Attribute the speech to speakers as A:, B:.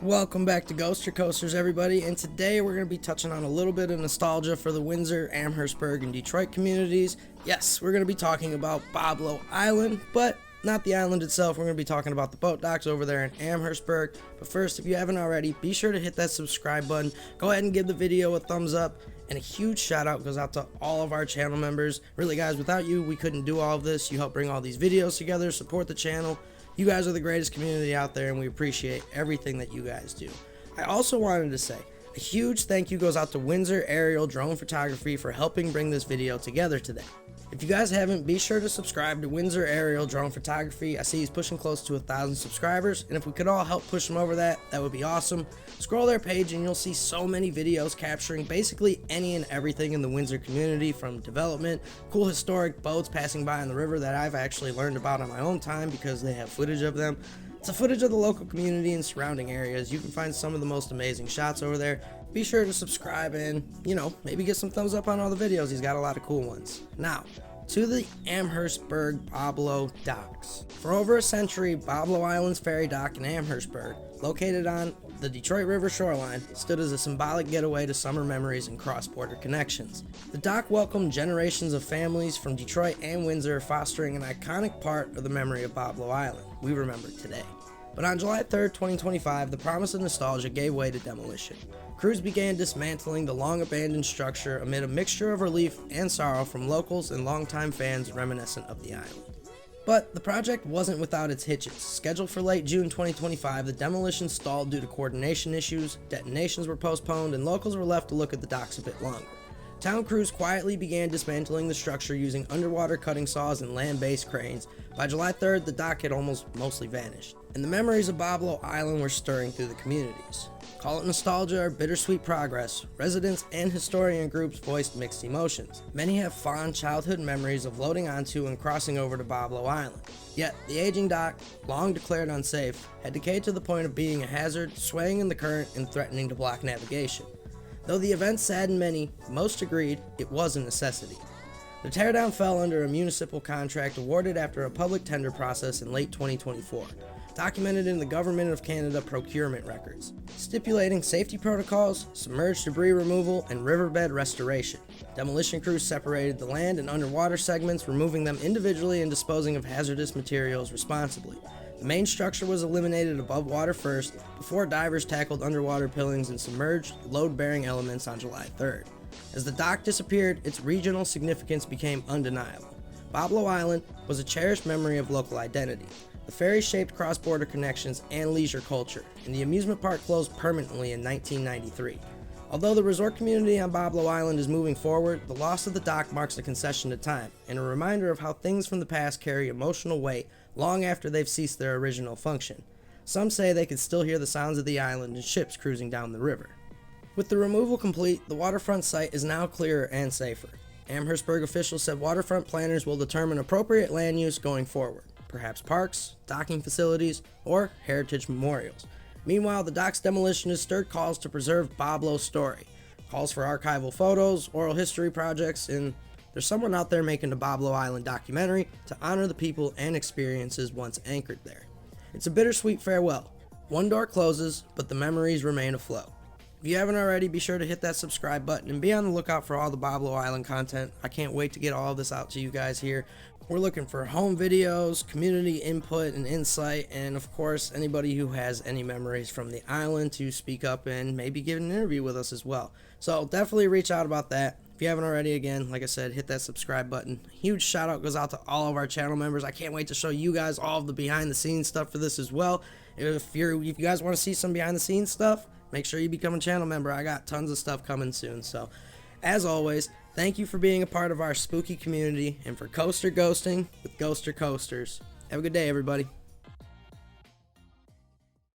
A: Welcome back to Ghoster Coasters, everybody, and today we're going to be touching on a little bit of nostalgia for the Windsor, Amherstburg, and Detroit communities. Yes, we're going to be talking about Boblo Island, but not the island itself. We're going to be talking about the boat docks over there in Amherstburg. But first, if you haven't already, be sure to hit that subscribe button. Go ahead and give the video a thumbs up, and a huge shout out goes out to all of our channel members. Really, guys, without you, we couldn't do all of this. You help bring all these videos together, support the channel. You guys are the greatest community out there, and we appreciate everything that you guys do. I also wanted to say a huge thank you goes out to Windsor Aerial Drone Photography for helping bring this video together today. If you guys haven't, be sure to subscribe to Windsor Aerial Drone Photography. I see he's pushing close to 1,000 subscribers, and if we could all help push him over that would be awesome. Scroll their page and you'll see so many videos capturing basically any and everything in the Windsor community, from development, cool historic boats passing by on the river that I've actually learned about on my own time because they have footage of them, to footage of the local community and surrounding areas. You can find some of the most amazing shots over there. Be sure to subscribe and, maybe get some thumbs up on all the videos. He's got a lot of cool ones. Now, to the Amherstburg Boblo docks. For over a century, Boblo Island's ferry dock in Amherstburg, located on the Detroit River shoreline, stood as a symbolic getaway to summer memories and cross-border connections. The dock welcomed generations of families from Detroit and Windsor, fostering an iconic part of the memory of Boblo Island we remember today. But on July 3rd, 2025, the promise of nostalgia gave way to demolition. Crews began dismantling the long-abandoned structure amid a mixture of relief and sorrow from locals and longtime fans reminiscent of the island. But the project wasn't without its hitches. Scheduled for late June 2025, the demolition stalled due to coordination issues, detonations were postponed, and locals were left to look at the docks a bit longer. Town crews quietly began dismantling the structure using underwater cutting saws and land-based cranes. By July 3rd, the dock had almost mostly vanished, and the memories of Boblo Island were stirring through the communities. Call it nostalgia or bittersweet progress, residents and historian groups voiced mixed emotions. Many have fond childhood memories of loading onto and crossing over to Boblo Island. Yet, the aging dock, long declared unsafe, had decayed to the point of being a hazard, swaying in the current and threatening to block navigation. Though the event saddened many, most agreed it was a necessity. The teardown fell under a municipal contract awarded after a public tender process in late 2024, documented in the Government of Canada procurement records, stipulating safety protocols, submerged debris removal, and riverbed restoration. Demolition crews separated the land and underwater segments, removing them individually and disposing of hazardous materials responsibly. The main structure was eliminated above water first, before divers tackled underwater pillings and submerged, load-bearing elements on July 3rd. As the dock disappeared, its regional significance became undeniable. Boblo Island was a cherished memory of local identity. The ferry shaped cross-border connections and leisure culture, and the amusement park closed permanently in 1993. Although the resort community on Boblo Island is moving forward, the loss of the dock marks a concession to time, and a reminder of how things from the past carry emotional weight long after they've ceased their original function. Some say they could still hear the sounds of the island and ships cruising down the river. With the removal complete, the waterfront site is now clearer and safer. Amherstburg officials said waterfront planners will determine appropriate land use going forward, perhaps parks, docking facilities, or heritage memorials. Meanwhile, the dock's demolition has stirred calls to preserve Boblo's story, calls for archival photos, oral history projects, and there's someone out there making a Boblo Island documentary to honor the people and experiences once anchored there. It's a bittersweet farewell. One door closes, but the memories remain afloat. If you haven't already, be sure to hit that subscribe button and be on the lookout for all the Boblo Island content. I can't wait to get all of this out to you guys here. We're looking for home videos, community input and insight, and of course, anybody who has any memories from the island to speak up and maybe give an interview with us as well. So definitely reach out about that. If you haven't already, again, like I said, hit that subscribe button. Huge shout out goes out to all of our channel members. I can't wait to show you guys all of the behind the scenes stuff for this as well. If you guys want to see some behind the scenes stuff, make sure you become a channel member. I got tons of stuff coming soon. So, as always, thank you for being a part of our spooky community and for coaster ghosting with Ghoster Coasters. Have a good day, everybody.